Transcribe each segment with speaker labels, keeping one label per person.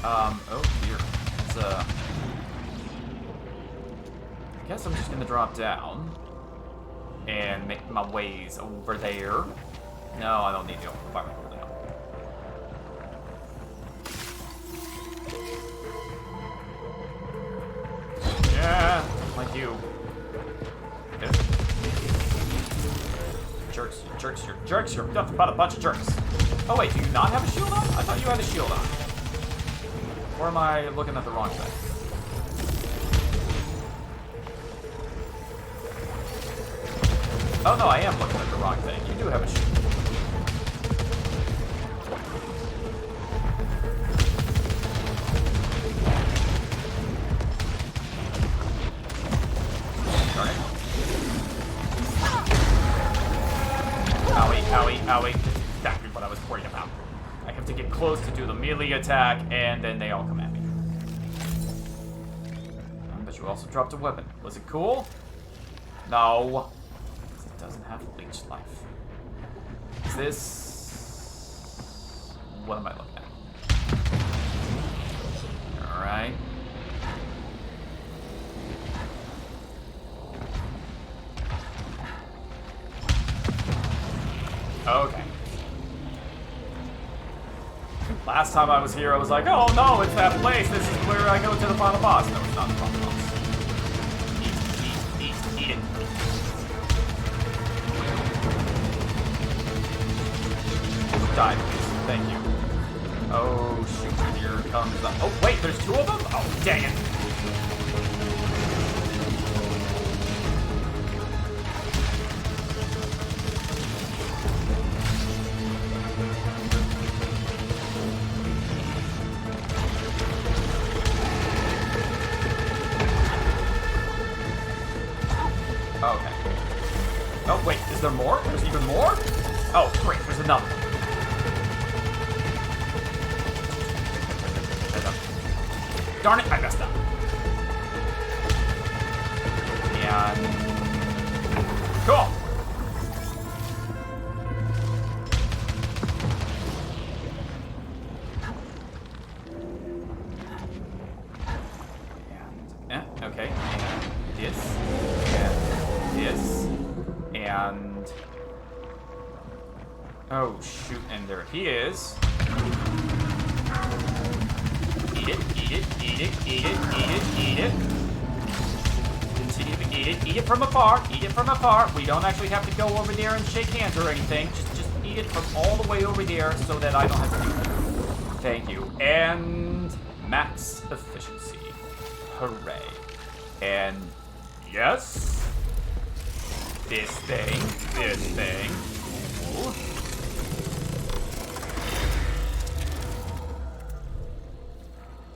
Speaker 1: Oh dear. It's, I guess I'm just gonna drop down and make my ways over there. No, I don't need to open the fire door now. Yeah, like you. Yes. Jerks, jerks, you're jerks, you're nothing but a bunch of jerks. Oh wait, do you not have a shield on? I thought you had a shield on. Or am I looking at the wrong thing? Oh no, I am looking at the wrong thing. You do have a shield. Darn it. Owie, owie, owie. Exactly what I was worried about. I have to get close to do the melee attack, and then they all come at me. But you also dropped a weapon. Was it cool? No. It doesn't have leech life. Is this... What am I looking at? Alright. Okay. Last time I was here, I was like, oh no, it's that place. This is where I go to the final boss. No, it's not the final boss. Eat it. Die, please. Thank you. Oh, shoot. Here comes the... Oh, wait, there's two of them? Oh, dang it. Okay. Oh, wait, is there more? There's even more? Oh, great, there's another one. Darn it, I messed up. And... Cool! And... okay. And this. And this. And... oh, shoot, and there he is. Eat it, eat it, eat it, eat it, eat it, eat it. Continue to eat it from afar, eat it from afar. We don't actually have to go over there and shake hands or anything. Just eat it from all the way over there so that I don't have to do it. Thank you. And max efficiency. Hooray. And yes. This thing. Ooh.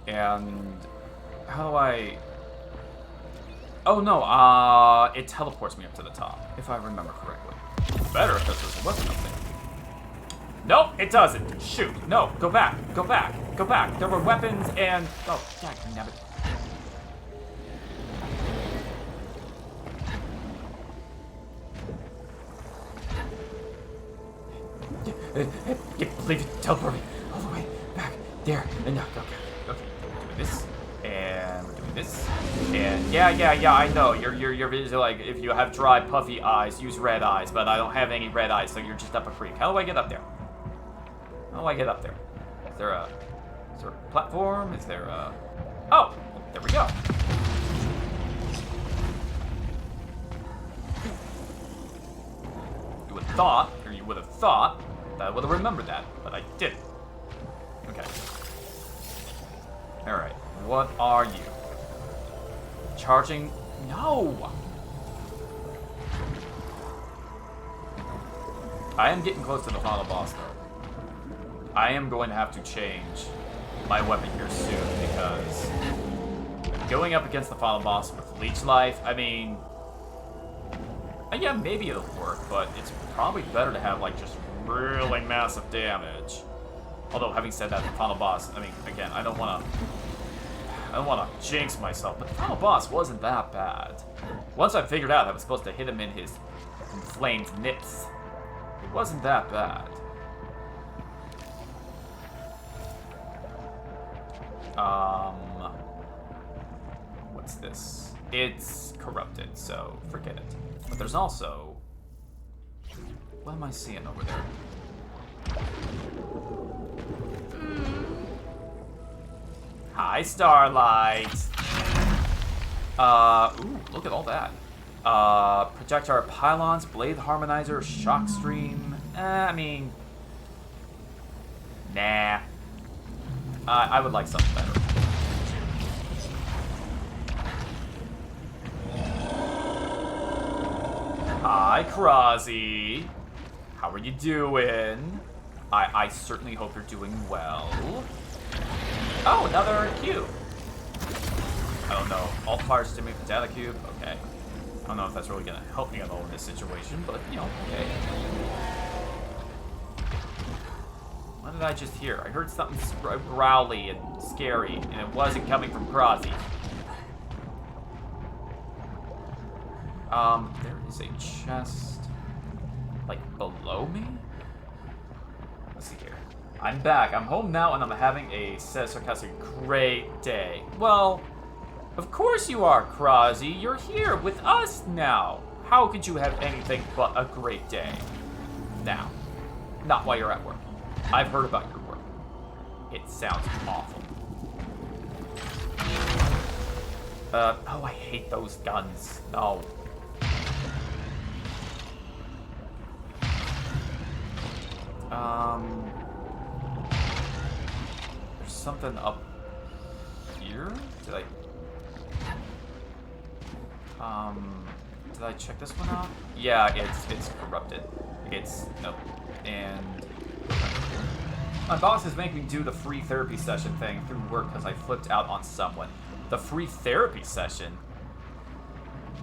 Speaker 1: And how do I... oh no, it teleports me up to the top, if I remember correctly. Better if there's a weapon up there. Nope, it doesn't. Shoot, no, go back. There were weapons and... oh, dang, Leave it, teleport me all the way back there. And no, okay, we're doing this, and we're doing this, and yeah, I know. You're busy, like, if you have dry, puffy eyes, use red eyes, but I don't have any red eyes, so you're just up a creek. How do I get up there? Is there a platform? Is there a... oh, there we go. You would have thought that I would have remembered that, but I didn't. Okay. Alright, what are you? Charging? No! I am getting close to the final boss, though. I am going to have to change my weapon here soon, because going up against the final boss with leech life, I mean... yeah, maybe it'll work, but it's probably better to have, like, just really massive damage. Although, having said that, the final boss, I mean, again, I don't want to jinx myself, but the final boss wasn't that bad. Once I figured out I was supposed to hit him in his inflamed nips, it wasn't that bad. What's this? It's corrupted, so forget it. But there's also... What am I seeing over there? Hi, Starlight! Ooh, look at all that. Projectile pylons, blade harmonizer, shock stream. I mean... Nah. I would like something better. Hi, Krozzy. How are you doing? I certainly hope you're doing well. Oh, another cube. I don't know. Alt fire stimulate data cube. Okay. I don't know if that's really gonna help me at all in this situation, but you know, okay. What did I just hear? I heard something growly and scary, and it wasn't coming from Krozzy. There is a chest, like, below me? Let's see here. I'm back. I'm home now, and I'm having a sarcastic great day. Well, of course you are, Krozzy. You're here with us now. How could you have anything but a great day? Now. Not while you're at work. I've heard about your work. It sounds awful. Oh, I hate those guns. No. There's something up here? Did I check this one out? Yeah, it's corrupted. Nope. And my boss is making me do the free therapy session thing through work because I flipped out on someone. The free therapy session?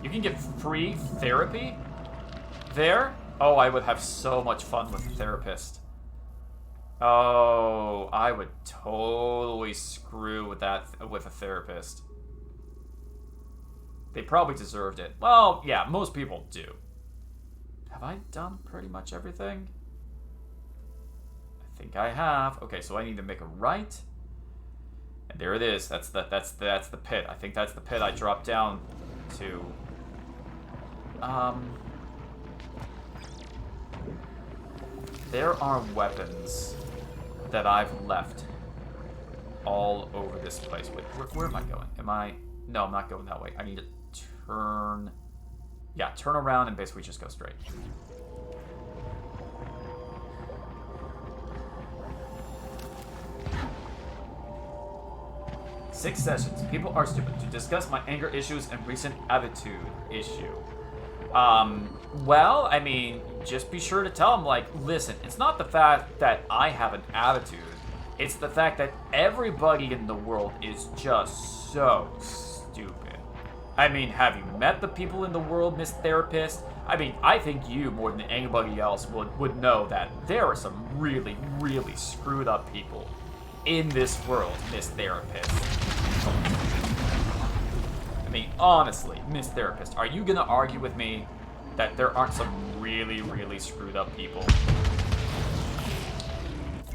Speaker 1: You can get free therapy? There? Oh, I would have so much fun with a therapist. Oh, I would totally screw with that with a therapist. They probably deserved it. Well, yeah, most people do. Have I done pretty much everything? I think I have. Okay, so I need to make a right. And there it is. That's the pit. I think that's the pit I dropped down to. There are weapons that I've left all over this place. Wait, where am I going? No, I'm not going that way. I need to turn... Yeah, turn around and basically just go straight. Six sessions. People are stupid. To discuss my anger issues and recent attitude issue. Well, I mean, just be sure to tell them, like, listen, it's not the fact that I have an attitude. It's the fact that everybody in the world is just so stupid. I mean, have you met the people in the world, Miss Therapist? I mean, I think you, more than anybody else, would know that there are some really, really screwed up people in this world, Miss Therapist. I mean, honestly, Miss Therapist, are you gonna argue with me that there aren't some really, really screwed up people?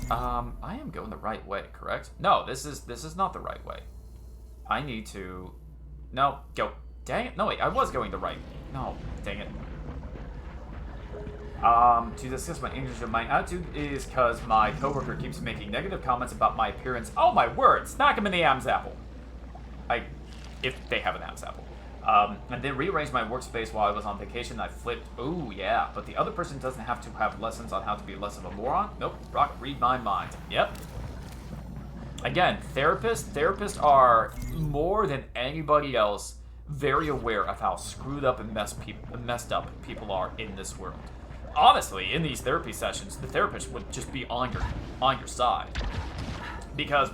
Speaker 1: I am going the right way, correct? No, this is not the right way. I need to... No, go. Dang it. No, wait, I was going the right. No, dang it. To discuss my English, my attitude is because my coworker keeps making negative comments about my appearance. Oh my word, smack him in the Adam's apple. If they have an Adam's apple. And then rearranged my workspace while I was on vacation. I flipped. Ooh, yeah. But the other person doesn't have to have lessons on how to be less of a moron. Nope. Brock, read my mind. Yep. Again, therapists are more than anybody else very aware of how screwed up and messed up people are in this world. Honestly, in these therapy sessions, the therapist would just be on your side. Because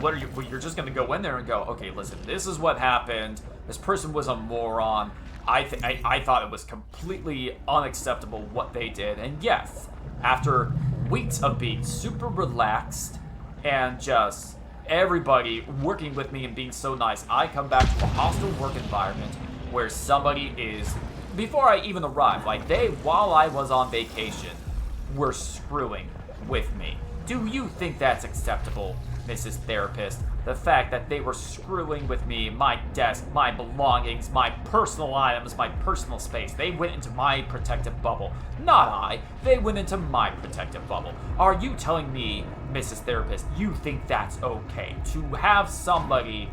Speaker 1: you're just going to go in there and go, okay, listen, this is what happened. This person was a moron. I thought it was completely unacceptable what they did. And yes, after weeks of being super relaxed and just everybody working with me and being so nice, I come back to a hostile work environment where somebody is, before I even arrived, like while I was on vacation, were screwing with me. Do you think that's acceptable, Mrs. Therapist? The fact that they were screwing with me, my desk, my belongings, my personal items, my personal space. They went into my protective bubble. Not I. They went into my protective bubble. Are you telling me, Mrs. Therapist, you think that's okay? To have somebody,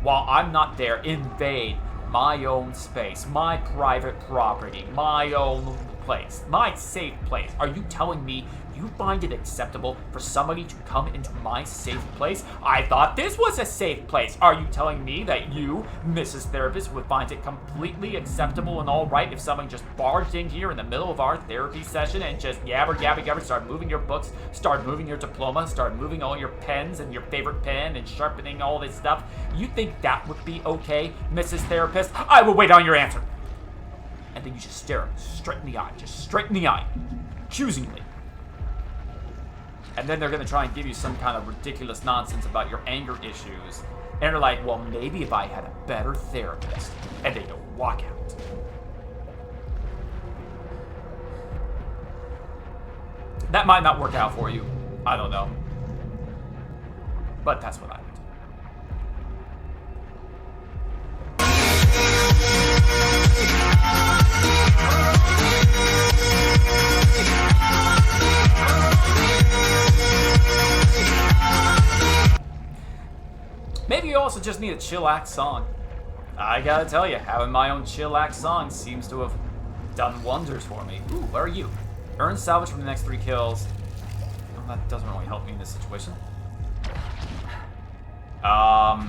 Speaker 1: while I'm not there, invade my own space, my private property, my own place, my safe place. Are you telling me you find it acceptable for somebody to come into my safe place? I thought this was a safe place. Are you telling me that you, Mrs. Therapist, would find it completely acceptable and all right if someone just barged in here in the middle of our therapy session and just yabber, start moving your books, start moving your diploma, start moving all your pens and your favorite pen and sharpening all this stuff? You think that would be okay, Mrs. Therapist? I will wait on your answer. And then you just stare at straight in the eye, accusingly. And then they're going to try and give you some kind of ridiculous nonsense about your anger issues. And they're like, well, maybe if I had a better therapist. And they don't walk out. That might not work out for you. I don't know. But that's what I would do. Maybe you also just need a chillax song. I gotta tell you, having my own chillax song seems to have done wonders for me. Ooh, where are you? Earn salvage from the next 3 kills. Well, that doesn't really help me in this situation. Are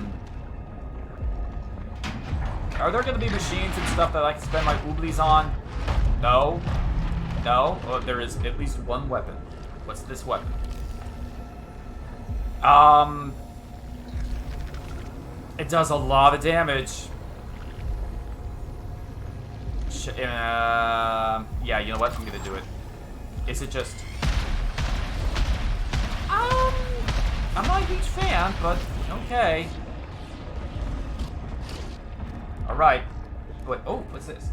Speaker 1: there gonna be machines and stuff that I can spend my ooblies on? No. No? Well, there is at least one weapon. What's this weapon? It does a lot of damage. Yeah, you know what? I'm gonna do it. Is it just... I'm not a huge fan, but okay. Alright. But, oh, what's this?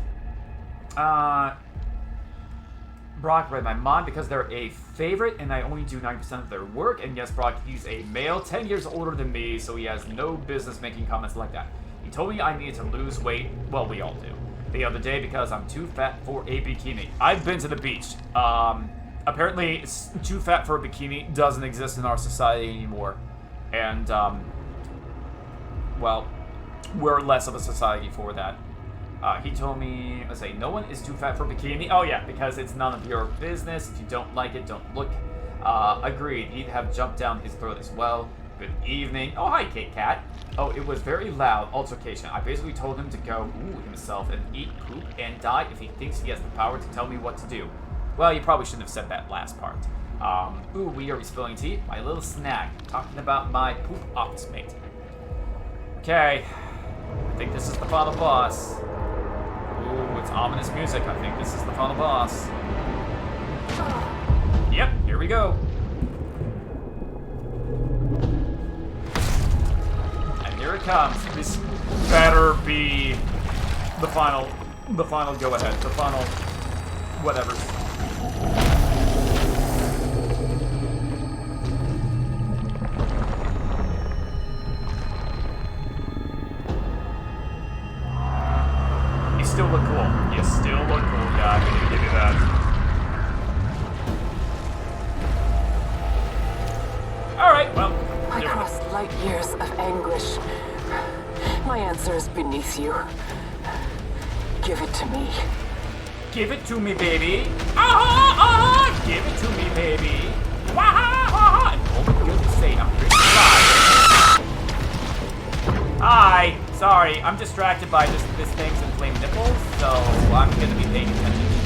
Speaker 1: Brock read my mind because they're a favorite and I only do 90% of their work. And yes, Brock, he's a male, 10 years older than me, so he has no business making comments like that. He told me I needed to lose weight. Well, we all do. The other day because I'm too fat for a bikini. I've been to the beach. Apparently, too fat for a bikini doesn't exist in our society anymore. And, well, we're less of a society for that. He told me, let's say, no one is too fat for a bikini. Oh yeah, because it's none of your business. If you don't like it, don't look. Agreed. He'd have jumped down his throat as well. Good evening. Oh, hi, Kit Kat. Oh, it was very loud altercation. I basically told him to go himself and eat, poop, and die if he thinks he has the power to tell me what to do. Well, you probably shouldn't have said that last part. We are spilling tea. My little snack. Talking about my poop office mate. Okay. I think this is the final boss. Ooh, it's ominous music. I think this is the final boss. Yep, here we go. And here it comes. This better be the final go-ahead, the final whatever. Still look cool. You still look cool, yeah, I'm gonna give you that. Alright, well.
Speaker 2: I crossed light years of anguish. My answer is beneath you. Give it to me.
Speaker 1: Give it to me, baby. Give it to me, baby. And all I'm gonna say, I'm pretty proud. Hi. Sorry, I'm distracted by this thing's inflamed nipples, so I'm gonna be paying attention to them.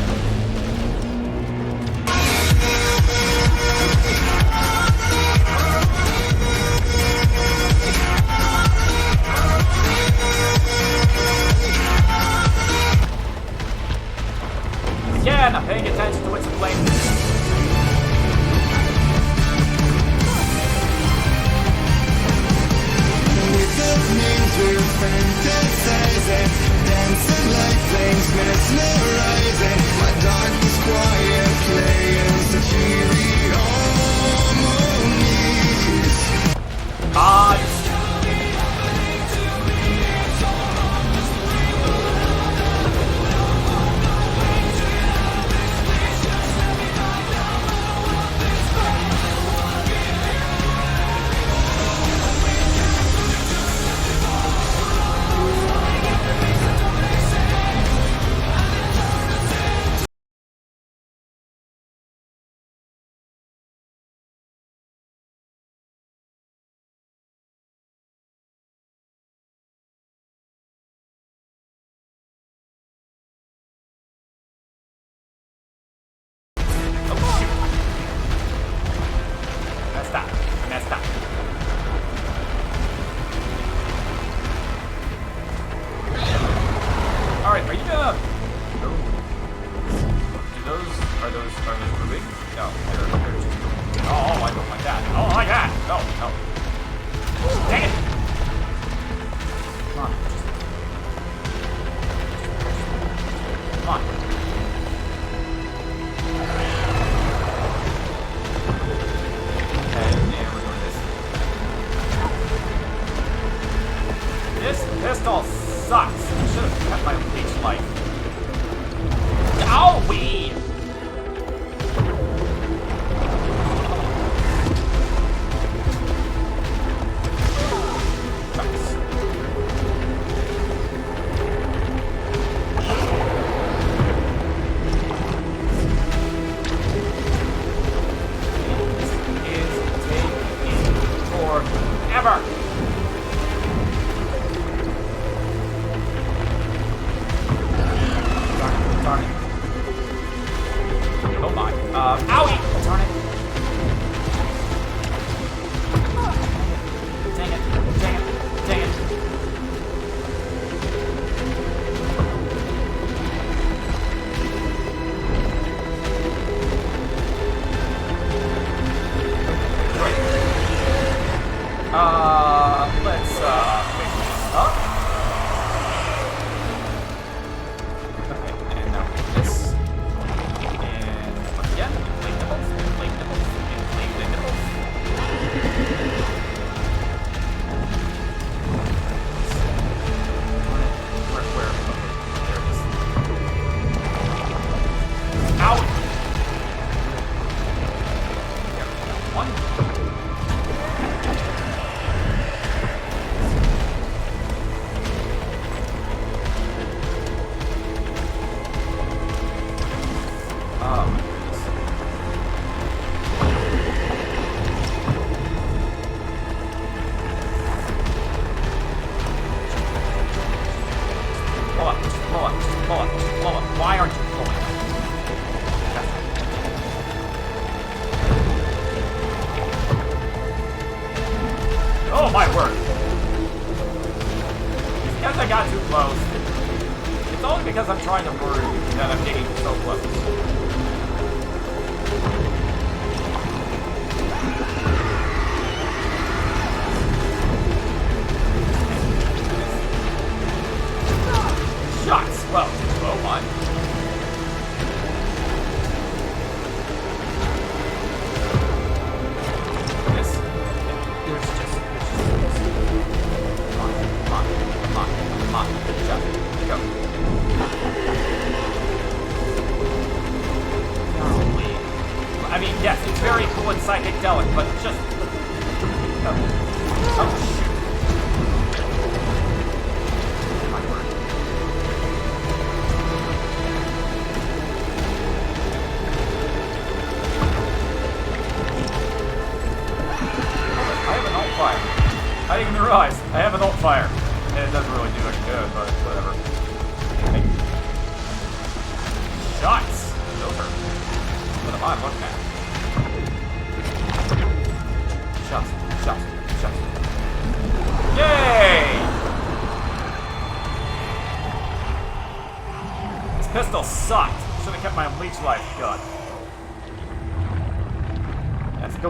Speaker 1: Again, I'm paying attention to what's inflamed.
Speaker 3: We're fantasizing, dancing like flames, mesmerizing.
Speaker 1: moving? No, they're just moving. Oh, I don't like that. I don't like that. No, no. Dang it! Come on. Come on. And we're doing this. This pistol sucks. I should have kept my leech life. Owie!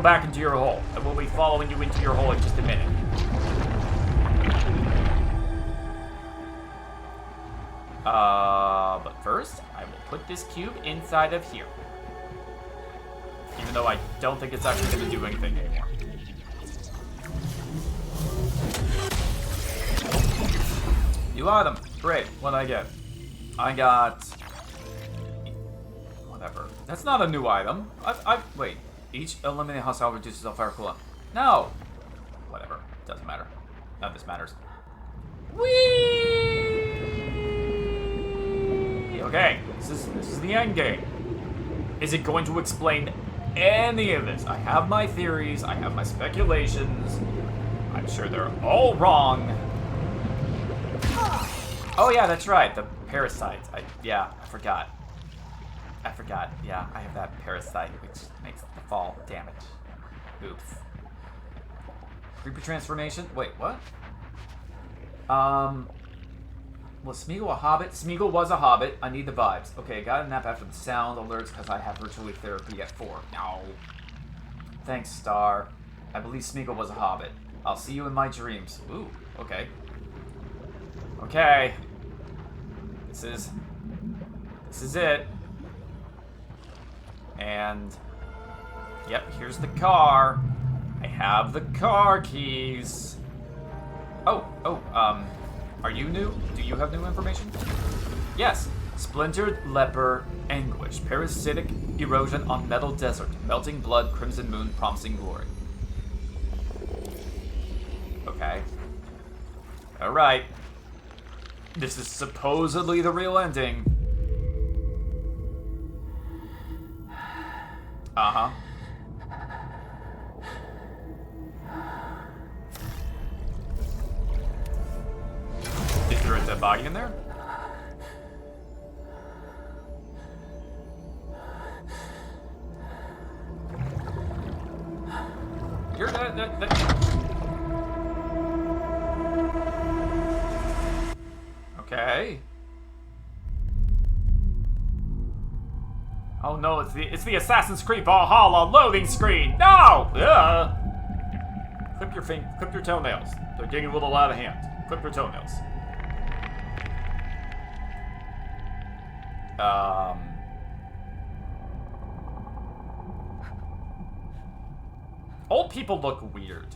Speaker 1: Back into your hole, and we'll be following you into your hole in just a minute. But first, I will put this cube inside of here. Even though I don't think it's actually going to do anything anymore. New item. Great. What did I get? I got... whatever. That's not a new item. Wait. Each eliminated hostile reduces our fire cooldown. No! Whatever. Doesn't matter. None of this matters. Whee! Okay. This is the end game. Is it going to explain any of this? I have my theories. I have my speculations. I'm sure they're all wrong. Oh yeah, that's right. The parasites. I forgot. Yeah, I have that parasite, which makes the fall damage. Oops. Creeper transformation? Wait, what? Was Smeagol a hobbit? Smeagol was a hobbit. I need the vibes. Okay, got a nap after the sound alerts because I have virtually therapy at 4. No. Thanks, Star. I believe Smeagol was a hobbit. I'll see you in my dreams. Ooh, okay. Okay. This is it. And yep, here's the car. I have the car keys. Are you new? Do you have new information? Yes. Splintered leper anguish. Parasitic erosion on metal desert. Melting blood, crimson moon, promising glory. Okay. Alright. This is supposedly the real ending. Uh-huh. Is there a dead body in there? You're okay. Oh no, it's the Assassin's Creed Valhalla loading screen. No! Clip your toenails. They're getting a little out of hand. Clip your toenails. Old people look weird.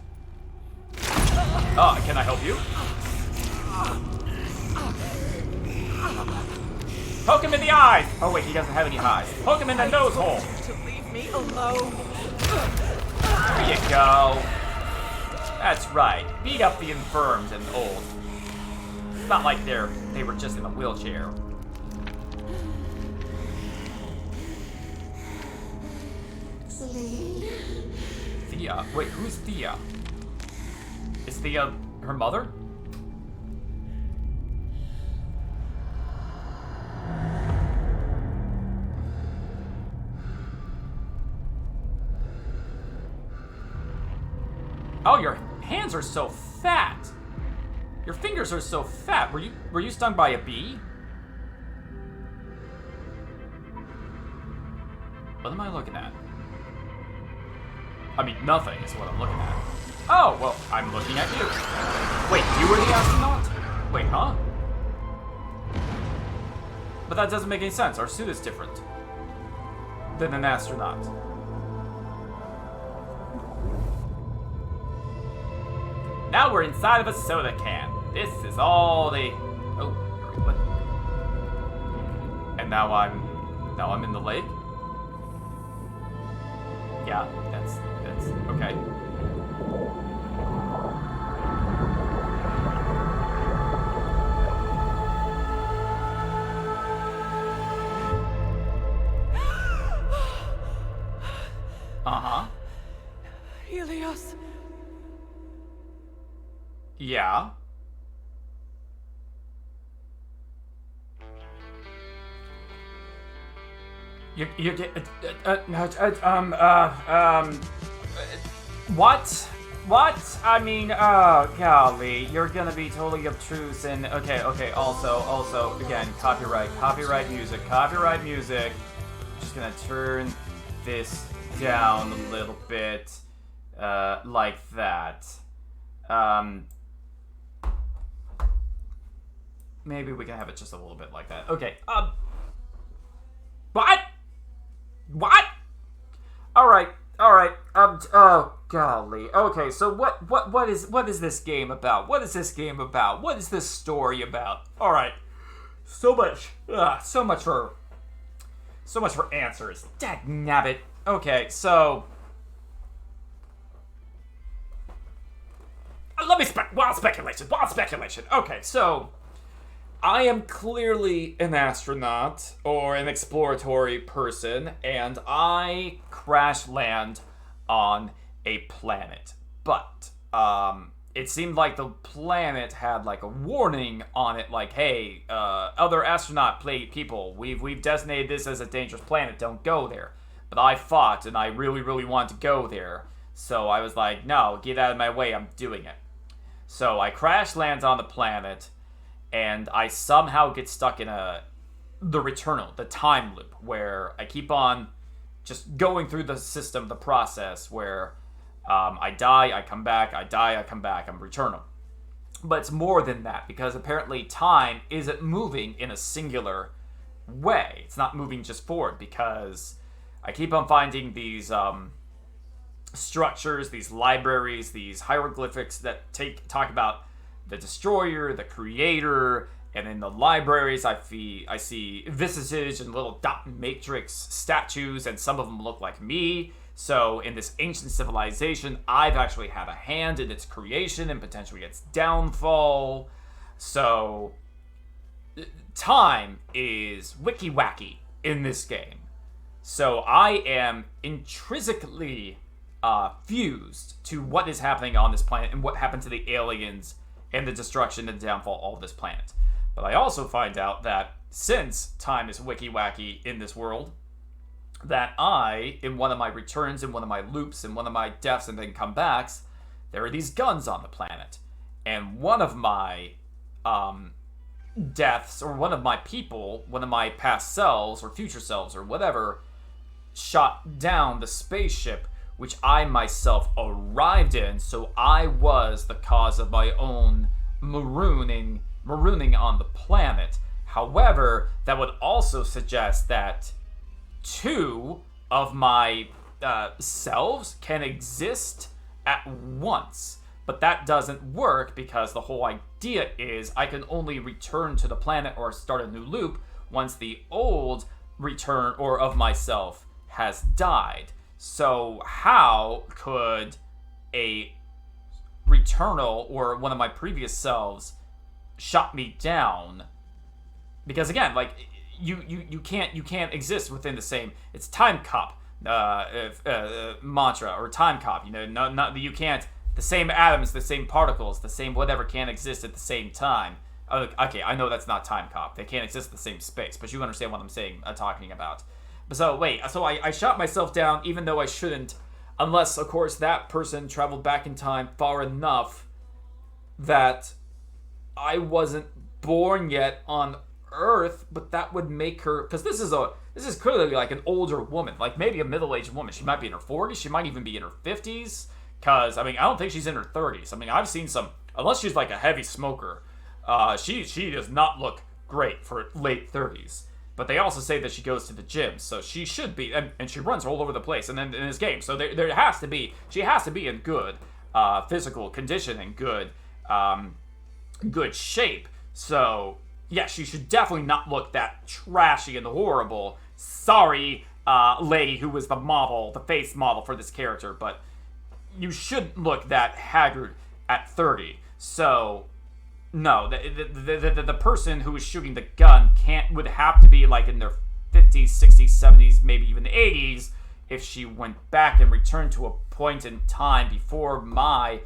Speaker 1: Can I help you? Poke him in the eyes! Oh wait, he doesn't have any eyes. Poke him in the nose hole!
Speaker 2: To leave me alone.
Speaker 1: There you go. That's right. Beat up the infirmed and old. It's not like they were just in a wheelchair. Thea? Wait, who's Thea? Is Thea her mother? Oh, your hands are so fat. Your fingers are so fat. Were you stung by a bee? What am I looking at? I mean, nothing is what I'm looking at. Oh, well, I'm looking at you. Wait, you were the astronaut? Wait, huh? But that doesn't make any sense. Our suit is different than an astronaut. Now we're inside of a soda can. This is all the... Oh, what? And now I'm in the lake? Yeah, that's okay. Uh-huh.
Speaker 2: Helios.
Speaker 1: Yeah. You get what? I mean, golly, you're gonna be totally obtuse and okay. Also, again, copyright music. Just gonna turn this down a little bit, like that. Maybe we can have it just a little bit like that. Okay. What? All right. Oh, golly. Okay. So what is this game about? What is this game about? What is this story about? All right. So much for answers. Dagnabbit. Okay. So let me wild speculation. Okay. So I am clearly an astronaut or an exploratory person, and I crash land on a planet. But it seemed like the planet had like a warning on it, like, hey, other astronaut people, we've designated this as a dangerous planet. Don't go there. But I fought, and I really, really wanted to go there. So I was like, no, get out of my way. I'm doing it. So I crash land on the planet. and I somehow get stuck in the Returnal, the time loop, where I keep on just going through the system, the process, where I die, I come back, I die, I come back, I'm Returnal. But it's more than that, because apparently time isn't moving in a singular way. It's not moving just forward, because I keep on finding these structures, these libraries, these hieroglyphics that talk about the destroyer, the creator, and in the libraries I see visage and little dot matrix statues, and some of them look like me. So in this ancient civilization, I've actually had a hand in its creation and potentially its downfall. So time is wiki-wacky in this game. So I am intrinsically fused to what is happening on this planet and what happened to the aliens and the destruction and downfall of this planet. But I also find out that since time is wiki-wacky in this world, that I, in one of my returns, in one of my loops, in one of my deaths and then comebacks, there are these guns on the planet. And one of my deaths, or one of my people, one of my past selves, or future selves, or whatever, shot down the spaceship which I myself arrived in, so I was the cause of my own marooning on the planet. However, that would also suggest that two of my selves can exist at once. But that doesn't work, because the whole idea is I can only return to the planet or start a new loop once the old return or of myself has died. So how could a Returnal or one of my previous selves shot me down? Because again, like you can't exist within the same. It's time cop mantra, or time cop. You know, you can't. The same atoms, the same particles, the same whatever can't exist at the same time. Okay, I know that's not time cop. They can't exist in the same space, but you understand what I'm saying, talking about. So wait, so I shot myself down even though I shouldn't, unless, of course, that person traveled back in time far enough that I wasn't born yet on Earth, but that would make her, because this is clearly like an older woman, like maybe a middle-aged woman. She might be in her 40s, she might even be in her 50s, because, I mean, I don't think she's in her 30s. I mean, I've seen some, unless she's like a heavy smoker, she does not look great for late 30s. But they also say that she goes to the gym, so she should be, and she runs all over the place and then in this game. So there has to be, she has to be in good physical condition and good shape. So yeah, she should definitely not look that trashy and horrible. Sorry, lady who was the model, the face model for this character, but you shouldn't look that haggard at 30. So no, the person who is shooting the gun would have to be like in their 50s, 60s, 70s, maybe even 80s, if she went back and returned to a point in time before my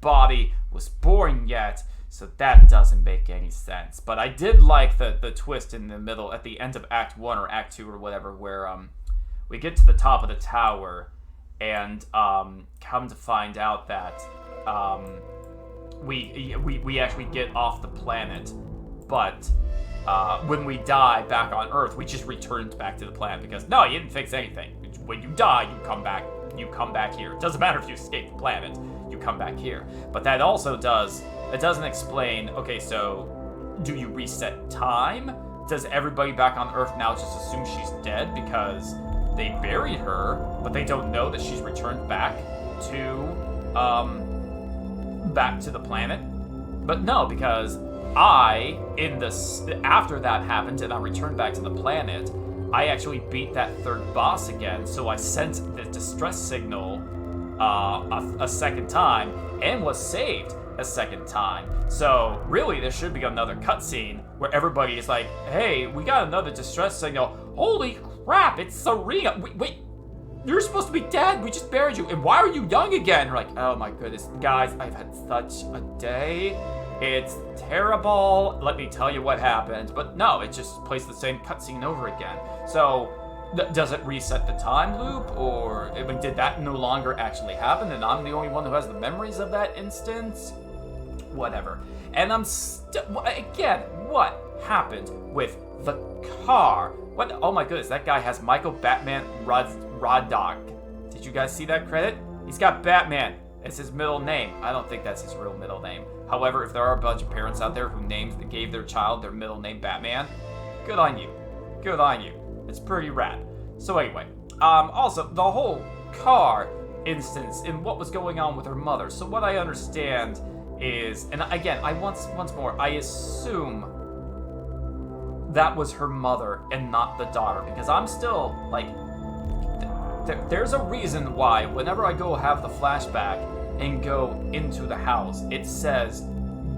Speaker 1: body was born yet. So that doesn't make any sense. But I did like the twist in the middle, at the end of Act 1 or Act 2 or whatever, where we get to the top of the tower and come to find out that we actually get off the planet, but when we die back on Earth, we just returned back to the planet, because no, you didn't fix anything. When you die, you come back here. It doesn't matter if you escape the planet, you come back here. But that also doesn't explain, okay, so do you reset time? Does everybody back on Earth now just assume she's dead because they buried her, but they don't know that she's returned back to the planet? But no, because after that happened and I returned back to the planet, I actually beat that third boss again, so I sent the distress signal a second time and was saved a second time. So really, there should be another cutscene where everybody is like, hey, we got another distress signal. Holy crap, it's Serena. Wait, you're supposed to be dead. We just buried you. And why are you young again? We're like, oh my goodness, guys, I've had such a day. It's terrible. Let me tell you what happened. But no, it just plays the same cutscene over again. So does it reset the time loop? Or did that no longer actually happen and I'm the only one who has the memories of that instance? whatever. And I'm again, what happened with the car? What? Oh my goodness, that guy has Michael Batman Roddock. Did you guys see that credit? He's got Batman as his middle name. I don't think that's his real middle name. However, if there are a bunch of parents out there who gave their child their middle name Batman, good on you. Good on you. It's pretty rad. So anyway, also the whole car instance and what was going on with her mother. So what I understand is, and again, once more, I assume that was her mother and not the daughter, because I'm still like, there's a reason why whenever I go have the flashback and go into the house, it says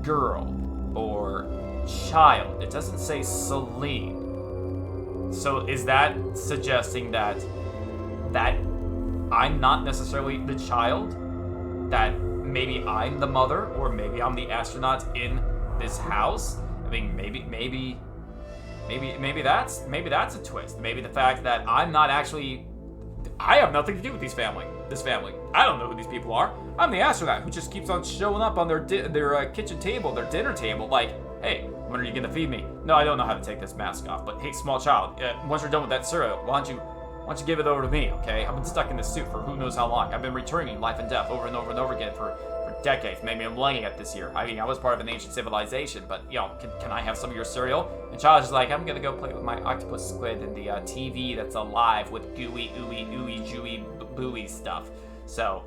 Speaker 1: girl or child. It doesn't say Celine. So is that suggesting that I'm not necessarily the child? That maybe I'm the mother, or maybe I'm the astronaut in this house? I mean, maybe that's a twist. Maybe the fact that I'm not actually, I have nothing to do with this family. I don't know who these people are. I'm the astronaut who just keeps on showing up on their kitchen table, their dinner table, like, hey, when are you gonna feed me? No, I don't know how to take this mask off, but hey, small child, once you're done with that cereal, why don't you give it over to me, okay? I've been stuck in this suit for who knows how long. I've been returning life and death over and over and over again for decades, maybe I'm millennia at this year. I mean, I was part of an ancient civilization, but, you know, can I have some of your cereal? And Child's just like, I'm gonna go play with my octopus squid and the TV that's alive with gooey, ooey, ooey, jewy, booey stuff. So,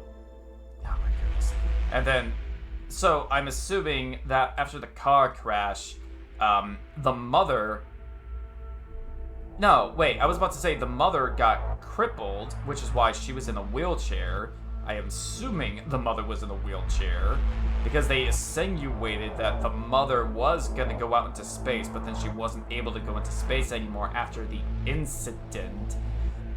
Speaker 1: oh my goodness. And then, so I'm assuming that after the car crash, the mother... No, wait, I was about to say the mother got crippled, which is why she was in a wheelchair. I am assuming the mother was in a wheelchair because they insinuated that the mother was going to go out into space, but then she wasn't able to go into space anymore after the incident,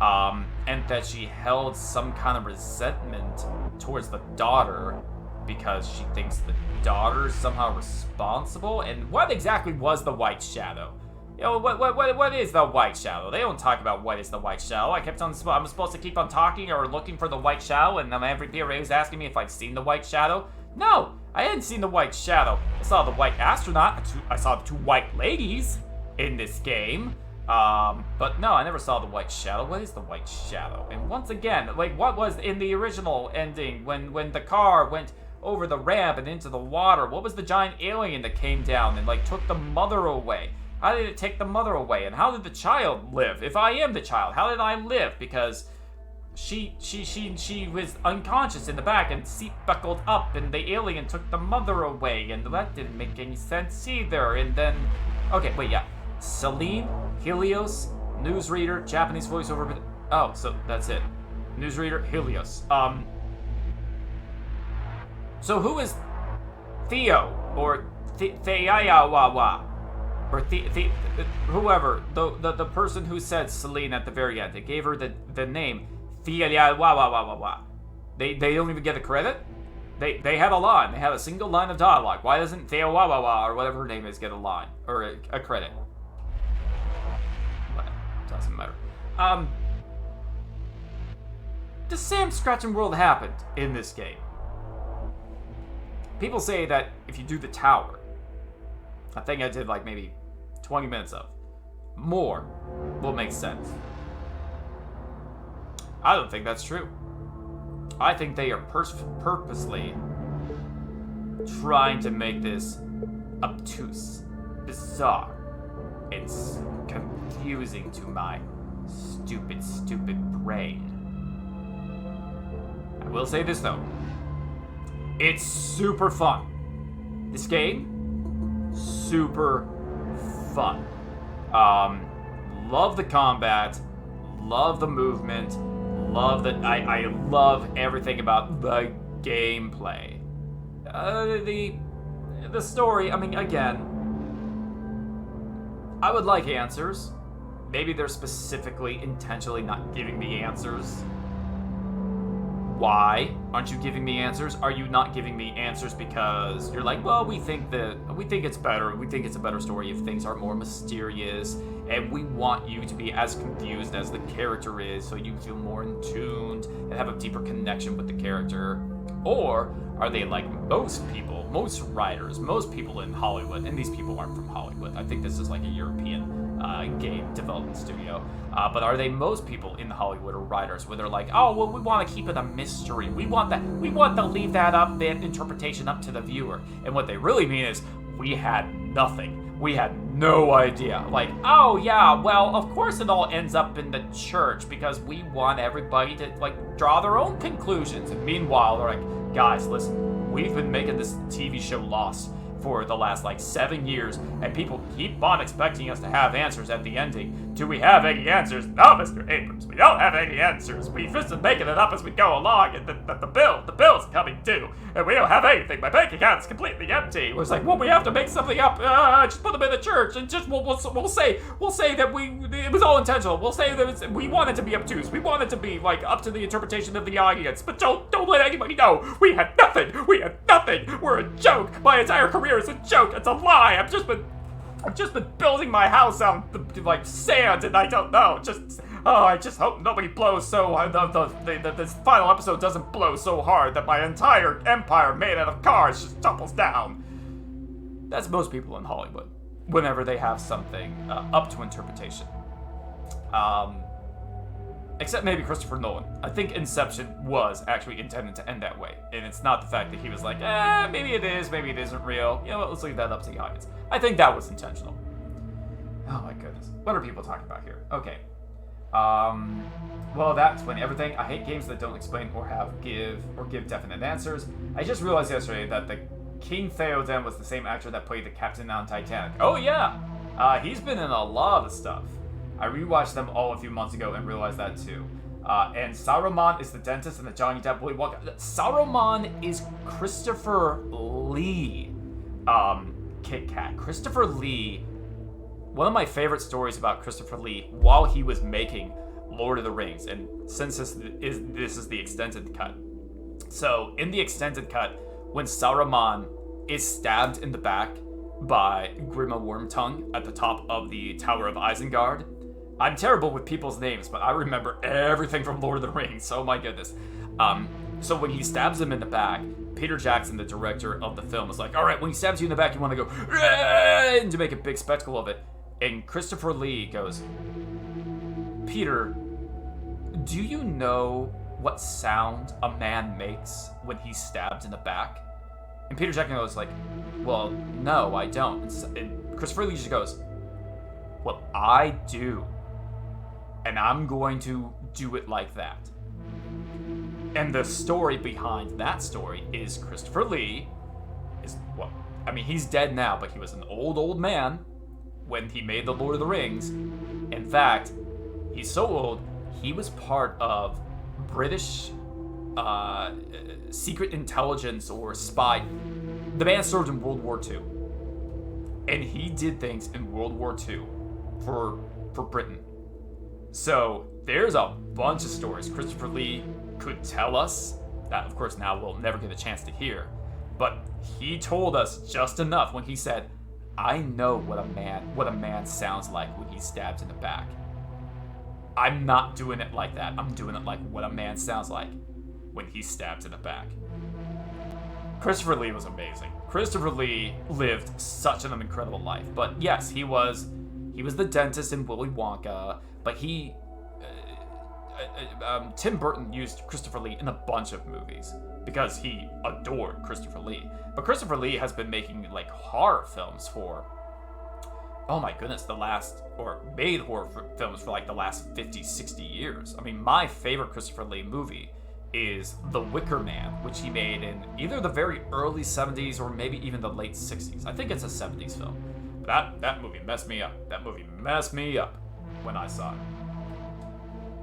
Speaker 1: and that she held some kind of resentment towards the daughter because she thinks the daughter is somehow responsible. And what exactly was the White Shadow? You know, what is the White Shadow? They don't talk about what is the White Shadow. I'm supposed to keep on talking or looking for the White Shadow, and then every PRA was asking me if I'd seen the White Shadow. No, I hadn't seen the White Shadow. I saw the White Astronaut. I saw the two white ladies in this game. But no, I never saw the White Shadow. What is the White Shadow? And once again, like, what was in the original ending when the car went over the ramp and into the water? What was the giant alien that came down and, like, took the mother away? How did it take the mother away? And how did the child live? If I am the child, how did I live? Because she was unconscious in the back and seat buckled up, and the alien took the mother away, and that didn't make any sense either. And then, okay, wait, yeah, Celine, Helios, newsreader, Japanese voiceover. Oh, so that's it. Newsreader, Helios. So who is Theo or Theayawawa? Or whoever, the person who said Celine at the very end, they gave her the name Theayawawawawa. They don't even get the credit. They had a line. They had a single line of dialogue. Why doesn't Theayawawawa or whatever her name is get a line or a credit? What? Doesn't matter. Does Sam Scratching World happened in this game? People say that if you do the tower, a thing I did like maybe 20 minutes of, more will make sense. I don't think that's true. I think they are purposely trying to make this obtuse, bizarre, and confusing to my stupid brain. I will say this though. It's super fun. This game, super fun. Love the combat, love the movement, love that. I love everything about the gameplay. The story. I mean, again, I would like answers. Maybe they're specifically, intentionally not giving me answers. Why aren't you giving me answers? Are you not giving me answers because you're like, well, we think it's better. We think it's a better story if things are more mysterious, and we want you to be as confused as the character is, so you feel more in tuned and have a deeper connection with the character? Or Are they like most people, most writers, most people in Hollywood? And these people aren't from Hollywood. I think this is like a European game development studio. But are they most people in Hollywood or writers where they're like, oh, well, we want to keep it a mystery. We want to leave that interpretation up to the viewer. And what they really mean is, we had nothing. We had no idea. Like, oh yeah, well, of course it all ends up in the church because we want everybody to like draw their own conclusions. And meanwhile, they're like, guys, listen, we've been making this TV show Lost for the last like 7 years, and people keep on expecting us to have answers at the ending. Do we have any answers? No, Mr. Abrams, we don't have any answers. We've just been making it up as we go along, and the bill's coming due, and we don't have anything. My bank account's completely empty. It was like, well, we have to make something up. Just put them in the church, and just we'll say that it was all intentional. We'll say that we want it to be obtuse. We want it to be like up to the interpretation of the audience, but don't let anybody know. We had nothing. We're a joke. My entire career is a joke. It's a lie. I've just been building my house on like sand, and I don't know. I just hope nobody blows so this final episode doesn't blow so hard that my entire empire made out of cars just tumbles down. That's most people in Hollywood whenever they have something up to interpretation. Except maybe Christopher Nolan. I think Inception was actually intended to end that way. And it's not the fact that he was like, maybe it is, maybe it isn't real. You know what, let's leave that up to the audience. I think that was intentional. Oh my goodness. What are people talking about here? Okay. Well, that explained everything. I hate games that don't explain or give definite answers. I just realized yesterday that the King Theoden was the same actor that played the captain on Titanic. Oh yeah! He's been in a lot of stuff. I rewatched them all a few months ago and realized that too. And Saruman is the dentist in the Johnny Depp Willy Wonka. Saruman is Christopher Lee. Kit Kat. Christopher Lee. One of my favorite stories about Christopher Lee while he was making Lord of the Rings, and since this is the extended cut. So in the extended cut, when Saruman is stabbed in the back by Grima Wormtongue at the top of the Tower of Isengard. I'm terrible with people's names, but I remember everything from Lord of the Rings. Oh my goodness. So when he stabs him in the back, Peter Jackson, the director of the film, is like, all right, when he stabs you in the back, you want to go, and to make a big spectacle of it. And Christopher Lee goes, Peter, do you know what sound a man makes when he's stabbed in the back? And Peter Jackson goes like, well, no, I don't. And Christopher Lee just goes, well, I do. And I'm going to do it like that. And the story behind that story is Christopher Lee he's dead now, but he was an old man when he made the Lord of the Rings. In fact, he's so old, he was part of British secret intelligence or spy. The man served in World War II. And he did things in World War II for Britain. So there's a bunch of stories Christopher Lee could tell us that, of course, now we'll never get a chance to hear. But he told us just enough when he said, I know what a man sounds like when he's stabbed in the back. I'm not doing it like that. I'm doing it like what a man sounds like when he's stabbed in the back. Christopher Lee was amazing. Christopher Lee lived such an incredible life. But yes, he was the dentist in Willy Wonka, but Tim Burton used Christopher Lee in a bunch of movies because he adored Christopher Lee. But Christopher Lee has been making like horror films for, oh my goodness, made horror films for like the last 50, 60 years. I mean, my favorite Christopher Lee movie is The Wicker Man, which he made in either the very early 70s or maybe even the late 60s. I think it's a 70s film. But that movie messed me up. That movie messed me up when I saw it.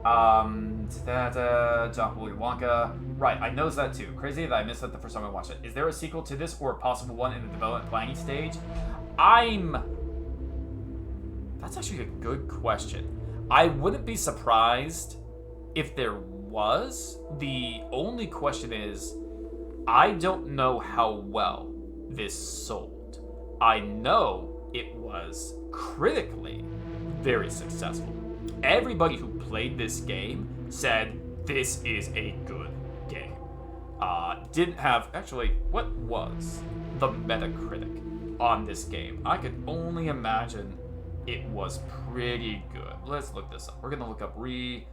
Speaker 1: John Willy Wonka. Right, I noticed that too. Crazy that I missed that the first time I watched it. Is there a sequel to this or a possible one in the development planning stage? That's actually a good question. I wouldn't be surprised if there was. The only question is, I don't know how well this sold. I know it was critically very successful. Everybody who played this game said this is a good game. didn't have... Actually, what was the Metacritic on this game? I could only imagine it was pretty good. Let's look this up. We're gonna look up Returnal.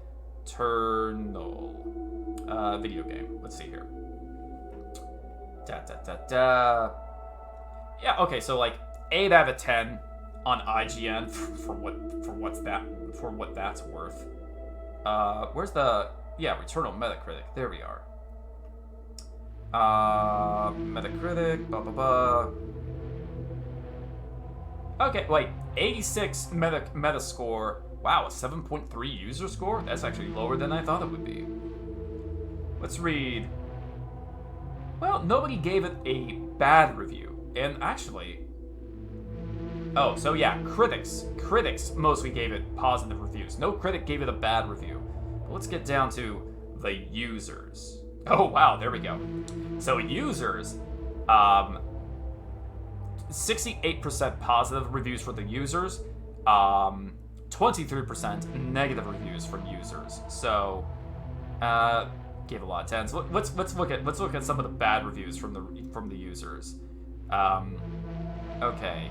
Speaker 1: Video game. Let's see here. Yeah, okay, so like 8 out of 10 on IGN for what that's worth. Where's the Returnal Metacritic? There we are. Metacritic, Okay, wait, 86 Metascore. Wow, a 7.3 user score? That's actually lower than I thought it would be. Let's read. Well, nobody gave it a bad review. And actually... Oh, so yeah, critics mostly gave it positive reviews. No critic gave it a bad review. But let's get down to the users. Oh, wow, there we go. So users, 68% positive reviews for the users, 23% negative reviews from users. So, gave a lot of 10s. Let's look at some of the bad reviews from the users. Okay.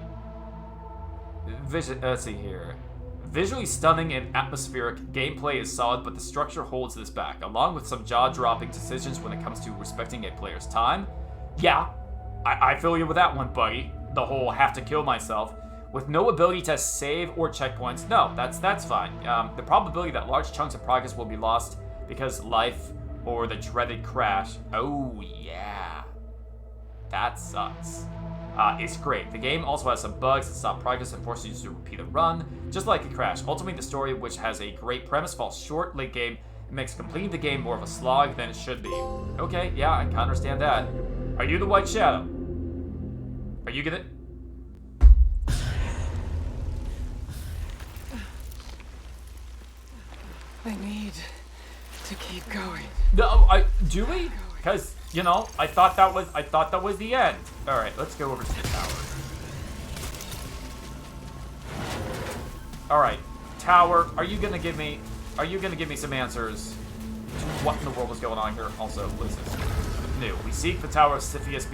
Speaker 1: Let's see here. Visually stunning and atmospheric, gameplay is solid, but the structure holds this back, along with some jaw-dropping decisions when it comes to respecting a player's time. Yeah, I feel you with that one, buddy. The whole have to kill myself. With no ability to save or checkpoints, no, that's fine. The probability that large chunks of progress will be lost because life or the dreaded crash. Oh, yeah. That sucks. It's great. The game also has some bugs that stop progress and force you to repeat a run, just like a crash. Ultimately, the story, which has a great premise, falls short late game and makes completing the game more of a slog than it should be. Okay, yeah, I can understand that. Are you the White Shadow? Are you gonna...
Speaker 2: I need to keep going.
Speaker 1: No, do we? Because, you know, I thought that was the end. All right, let's go over to the tower. All right, tower, are you gonna give me some answers to what in the world is going on here? Also, what is this? New. We seek the Tower of Siphius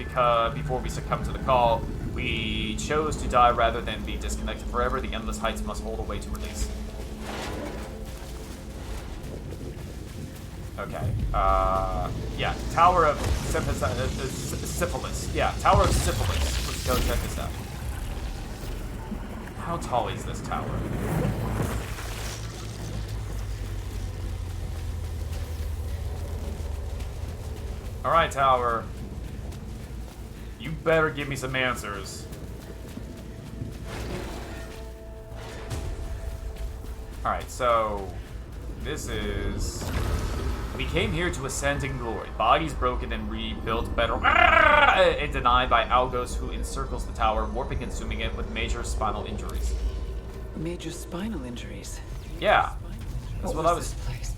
Speaker 1: before we succumb to the call. We chose to die rather than be disconnected forever. The endless heights must hold a way to release. Okay. Yeah. Tower of Syphilis. Yeah, Tower of Syphilis. Let's go check this out. How tall is this tower? Alright, tower. You better give me some answers. Alright, so... This is... We came here to ascend in glory. Bodies broken and rebuilt better... and denied by Algos, who encircles the tower, warping and consuming it with major spinal injuries.
Speaker 2: Major spinal injuries?
Speaker 1: Yeah. That's what I was...
Speaker 2: This place?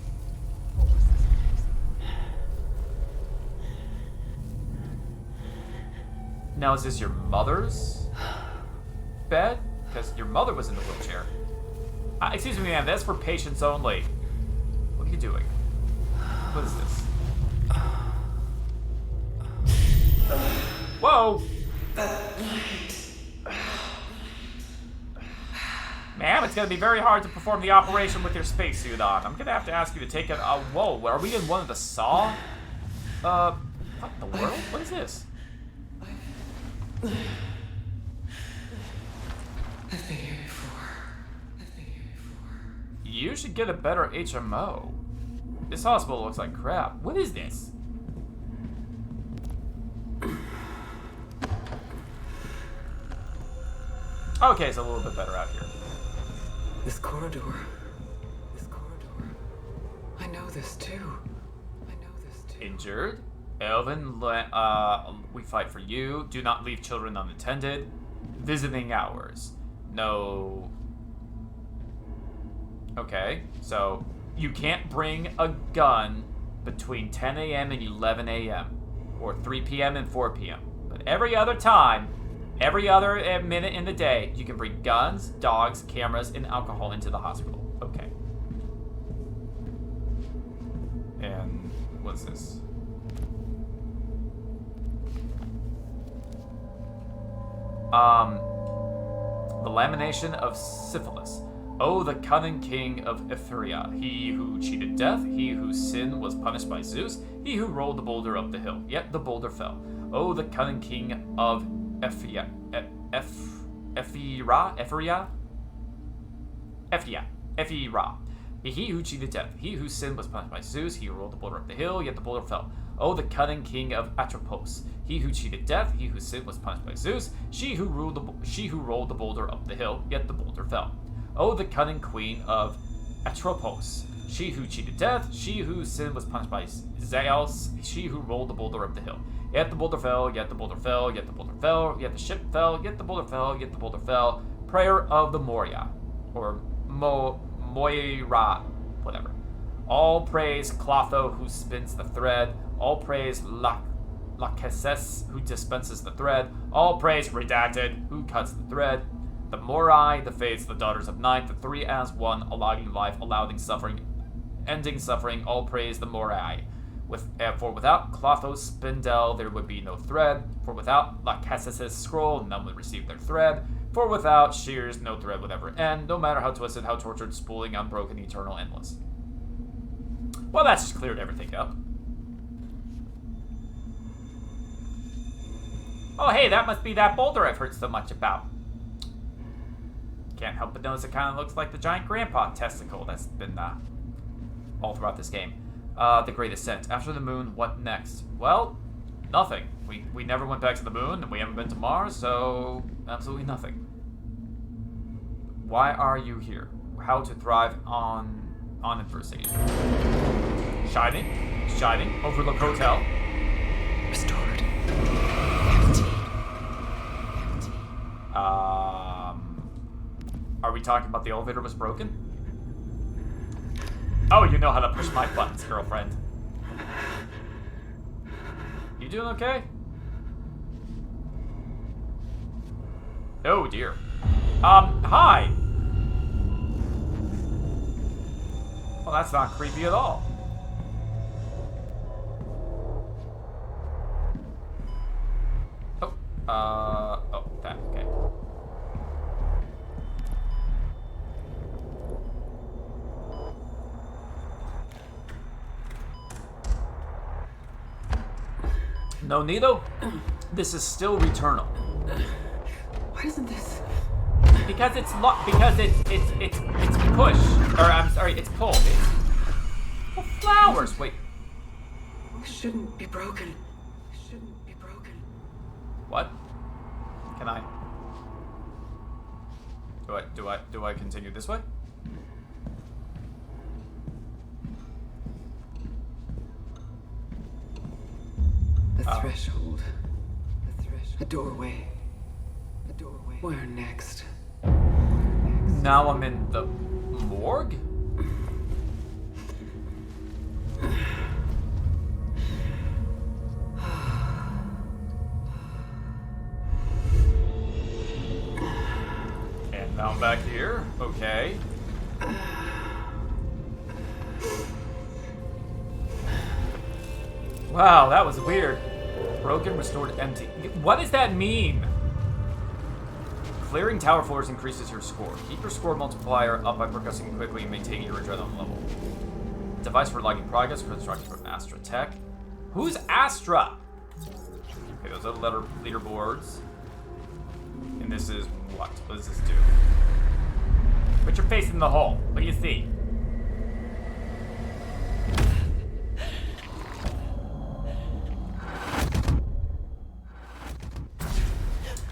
Speaker 1: Now, is this your mother's bed? Because your mother was in the wheelchair. Excuse me, ma'am, that's for patients only. What are you doing? What is this? Whoa! Ma'am, it's gonna be very hard to perform the operation with your spacesuit on. I'm gonna have to ask you to take it. Whoa, are we in one of the Saw? What in the world? What is this?
Speaker 2: I've been here before.
Speaker 1: You should get a better HMO. This hospital looks like crap. What is this? Okay, it's a little bit better out here.
Speaker 2: This corridor. I know this too.
Speaker 1: Injured? Elvin, we fight for you. Do not leave children unattended. Visiting hours. No. Okay, so you can't bring a gun between 10 a.m. and 11 a.m. or 3 p.m. and 4 p.m. But every other time, every other minute in the day, you can bring guns, dogs, cameras, and alcohol into the hospital. Okay. And what's this? The lamination of syphilis. Oh, the cunning king of Etheria, he who cheated death, he whose sin was punished by Zeus, he who rolled the boulder up the hill, yet the boulder fell. Oh, the cunning king of Ephria, he who cheated death, he whose sin was punished by Zeus, he who rolled the boulder up the hill, yet the boulder fell. Oh, the cunning king of Atropos, he who cheated death, he whose sin was punished by Zeus, she who rolled the boulder up the hill, yet the boulder fell. Oh, the cunning queen of Atropos, she who cheated death, she whose sin was punished by Zeus, she who rolled the boulder up the hill. Yet the boulder fell, yet the boulder fell, yet the boulder fell, yet the ship fell, yet the boulder fell, yet the boulder fell. Prayer of the Moria, or Moira, whatever. All praise Clotho, who spins the thread. All praise Lachesis, who dispenses the thread. All praise Redacted, who cuts the thread. The Morai, the Fates, the Daughters of Night, the three as one, allowing life, allowing suffering, ending suffering. All praise the Morai. For without Clotho's spindle, there would be no thread. For without Lachesis' scroll, none would receive their thread. For without shears, no thread would ever end, no matter how twisted, how tortured, spooling, unbroken, eternal, endless. Well, that's just cleared everything up. Oh, hey, that must be that boulder I've heard so much about. Can't help but notice it kind of looks like the giant grandpa testicle that's been all throughout this game. The Great Ascent. After the moon, what next? Well, nothing. We never went back to the moon, and we haven't been to Mars, so absolutely nothing. Why are you here? How to thrive on adversity. Shining. Overlook Hotel.
Speaker 2: Restored. Empty.
Speaker 1: Are we talking about the elevator was broken? Oh, you know how to push my buttons, girlfriend. You doing okay? Oh dear. Hi! Well, that's not creepy at all. Oh, that, okay. No, Nito, this is still Returnal.
Speaker 2: Why isn't this?
Speaker 1: Because it's push, or I'm sorry, it's pull. It's well, flowers. Wait.
Speaker 2: It shouldn't be broken. It shouldn't be broken.
Speaker 1: What? Can I? Do I continue this way?
Speaker 2: The threshold. The threshold. A doorway. A doorway. Where next?
Speaker 1: Now I'm in the morgue? And now I'm back here. Okay. Wow, that was weird. Broken, restored, empty. What does that mean? Clearing tower floors increases your score. Keep your score multiplier up by progressing quickly and maintaining your adrenaline level. Device for logging progress, constructed from Astra Tech. Who's Astra? Okay, those are the leaderboards. And this is what? What does this do? Put your face in the hole. What do you see?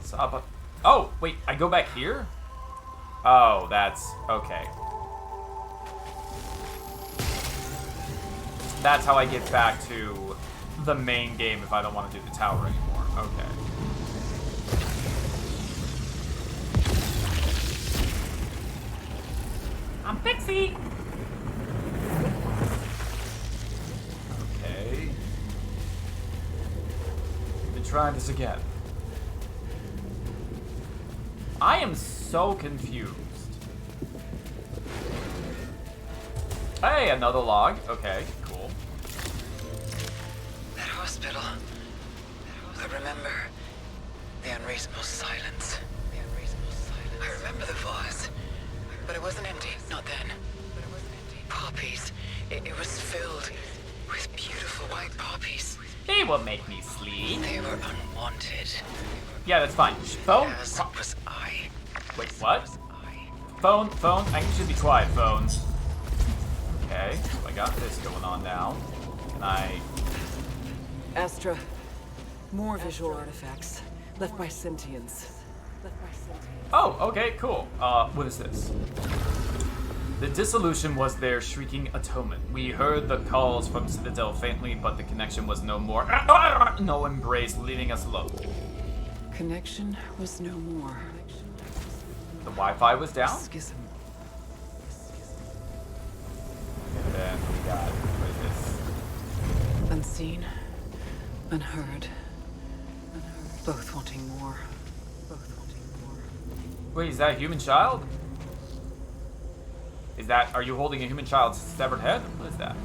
Speaker 1: Stop. Oh, wait, I go back here? Oh, that's... okay. That's how I get back to the main game if I don't want to do the tower anymore. Okay. I'm Pixie! Okay. Let me try this again. I am so confused. Hey, another log. Okay, cool.
Speaker 2: That hospital. I remember. The unreasonable silence. I remember the vase, but it wasn't empty. Not then. Poppies. It was filled with beautiful white poppies.
Speaker 1: They will make me sleep.
Speaker 2: They were unwanted.
Speaker 1: Yeah, that's fine. Phone?
Speaker 2: As was I.
Speaker 1: Wait, what? Phone? I need you to be quiet, phones. Okay, so I got this going on now. Can I...
Speaker 3: Astra, more visual artifacts left by sentients.
Speaker 1: Oh, okay, cool. What is this? The dissolution was their shrieking atonement. We heard the calls from Citadel faintly, but the connection was no more. No embrace, leaving us alone.
Speaker 3: Connection was no more.
Speaker 1: The Wi-Fi was down?
Speaker 3: Schism.
Speaker 1: And then we got, what is this?
Speaker 3: Unseen, unheard. Both wanting more.
Speaker 1: Wait, is that a human child? Are you holding a human child's severed head? What is that?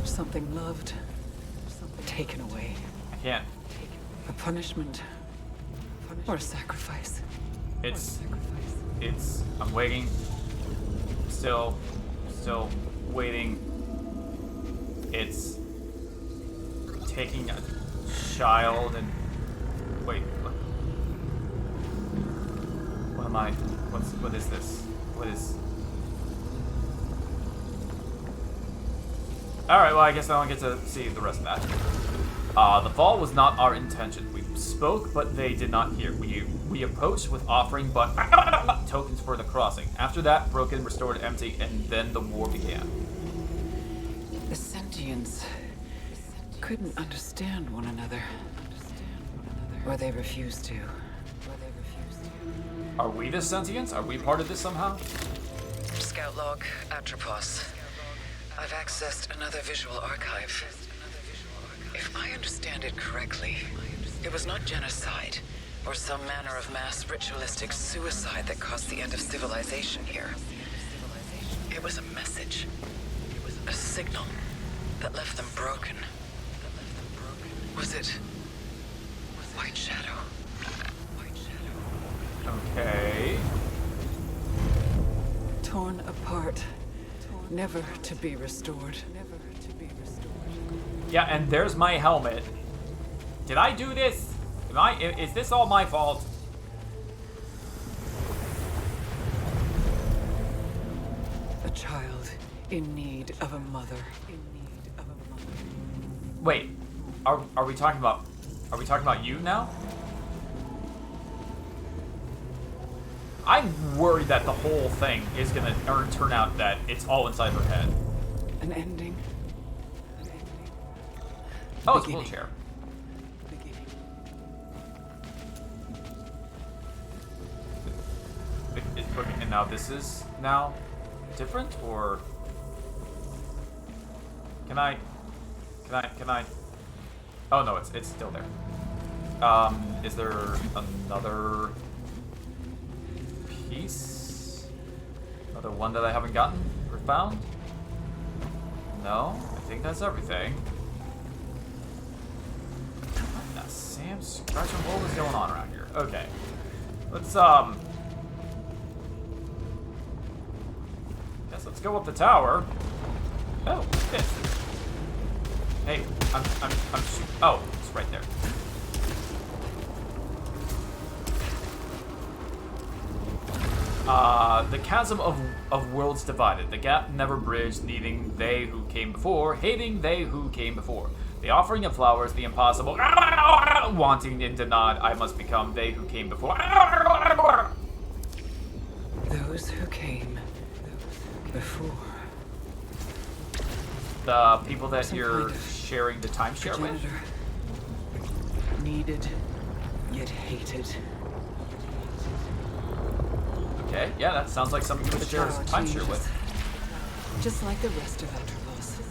Speaker 3: Something loved, something taken away.
Speaker 1: I can't.
Speaker 3: A punishment. Or a sacrifice.
Speaker 1: I'm waiting. Still waiting. It's taking a child and, wait, what am I, what is this? What is, alright, well I guess I don't get to see the rest of that. The fall was not our intention. We spoke, but they did not hear. We approached with offering, but tokens for the crossing. After that, broken, restored, empty, and then the war began.
Speaker 3: The sentients couldn't understand one another. Or they refused to.
Speaker 1: Are we the sentients? Are we part of this somehow?
Speaker 2: Scout log, Atropos. I've accessed another visual archive. If I understand it correctly, it was not genocide or some manner of mass ritualistic suicide that caused the end of civilization here. It was a message, a signal that left them broken. Was it White Shadow?
Speaker 1: Okay.
Speaker 3: Torn apart, never to be restored.
Speaker 1: Yeah, and there's my helmet. Did I do this? Is this all my fault?
Speaker 3: A child in need of a mother.
Speaker 1: Wait, are we talking about you now? I'm worried that the whole thing is gonna turn out that it's all inside her head.
Speaker 3: An ending.
Speaker 1: Oh, it's a wheelchair. And now this is now different, or can I? Oh no, it's still there. Is there another piece? Another one that I haven't gotten or found? No, I think that's everything. Now, Sam Scratcher, what was going on around here? Okay, let's let's go up the tower. Oh, this. Hey, I'm oh, it's right there. The chasm of worlds divided, the gap never bridged, needing they who came before, hating they who came before. The offering of flowers, the impossible, wanting and denied, I must become they who came before.
Speaker 3: Those who came before.
Speaker 1: The people that you're sharing the timeshare with?
Speaker 3: Needed, yet hated.
Speaker 1: Okay, yeah, that sounds like something you would share a timeshare with.
Speaker 3: Just like the rest of Atropos.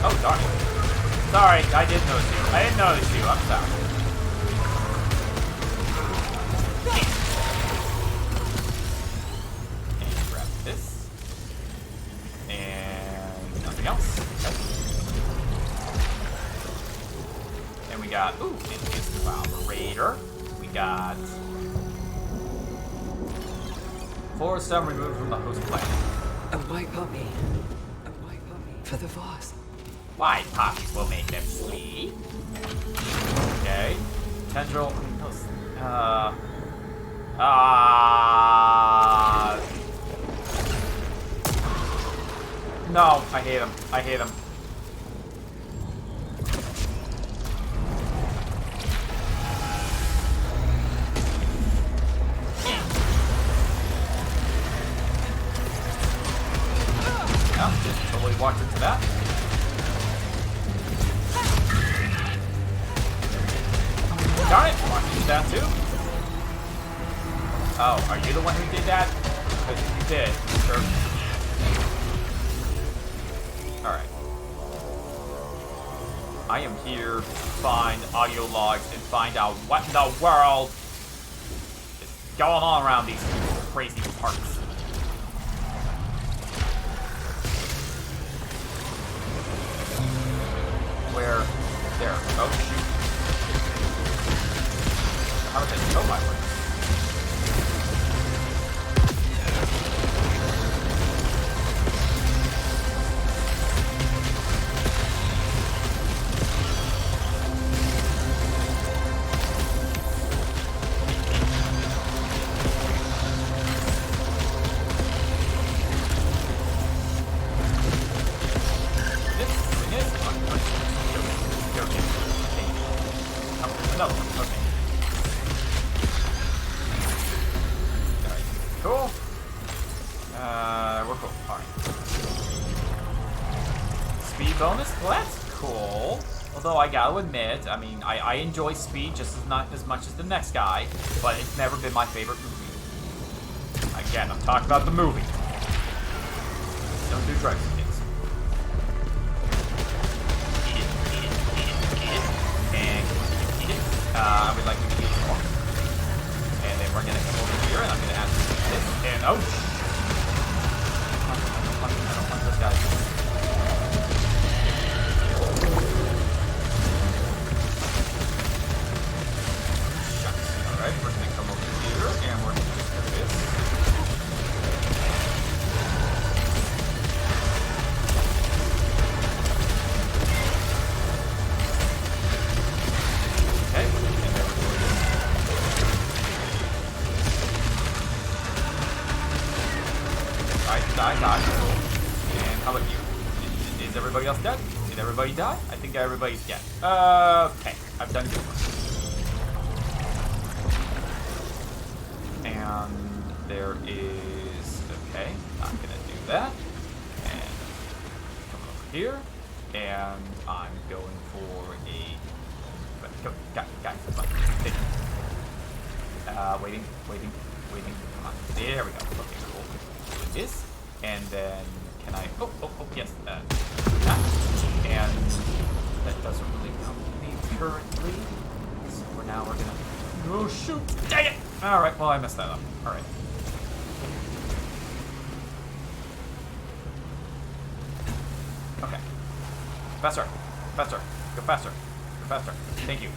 Speaker 1: Oh, darn it. Sorry, I didn't notice you. I'm sorry. got, ooh, enhanced evaporator. We got 4 stem removed from the host planet.
Speaker 3: A white puppy. A white puppy. For the Voss.
Speaker 1: White puppies will make them sleep. Okay. Tendril. No, I hate him. I hate him. Yeah, just totally walked into that. Darn it! Walked into that too. Oh, are you the one who did that? Because if you did, sure. Alright. I am here to find audio logs and find out what in the world is going on around these crazy parts. Where? There. Oh, shoot. How did I kill my way? Bonus? Well, that's cool. Although I gotta admit, I mean, I enjoy Speed just as much as the next guy, but it's never been my favorite movie. Again, I'm talking about the movie. Don't do drugs, kids. And I would like to eat more. And then we're gonna come over here, and I'm gonna add this. And oh, I don't want this guy. Alright, we're gonna come over here and we're gonna just do this. Okay, and then we're doing this. Die. Cool. And how about you? Is everybody else dead? Did everybody die? I think everybody's dead. Okay, I've done good work. And there is, okay, I'm gonna do that, and come over here, and I'm going for a, go, guys, come on, waiting, come on, there we go, okay, cool, do this, and then, can I, oh, yes, that, and that doesn't really help me currently, so we're gonna, oh shoot, dang it! Alright, well I messed that up. Alright. Okay. Faster. Go faster. Thank you.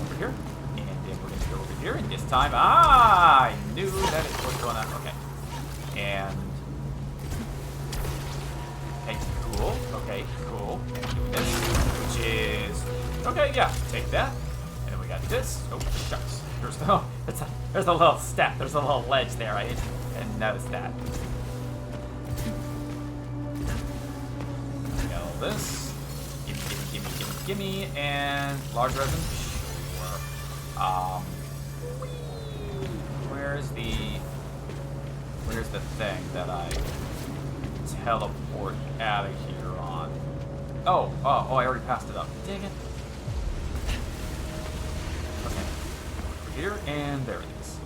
Speaker 1: Over here. And then we're gonna go over here, and this time, I knew that it was going on. Okay. And okay, cool. And do this, which is okay, yeah, take that. Got this. Oh, shucks. There's a little step. There's a little ledge there. I didn't notice that. Got all this. Gimme. And large resin. Sure. Where's the thing that I teleport out of here on? Oh, I already passed it up. Dang it. Okay. Over here, and there it is.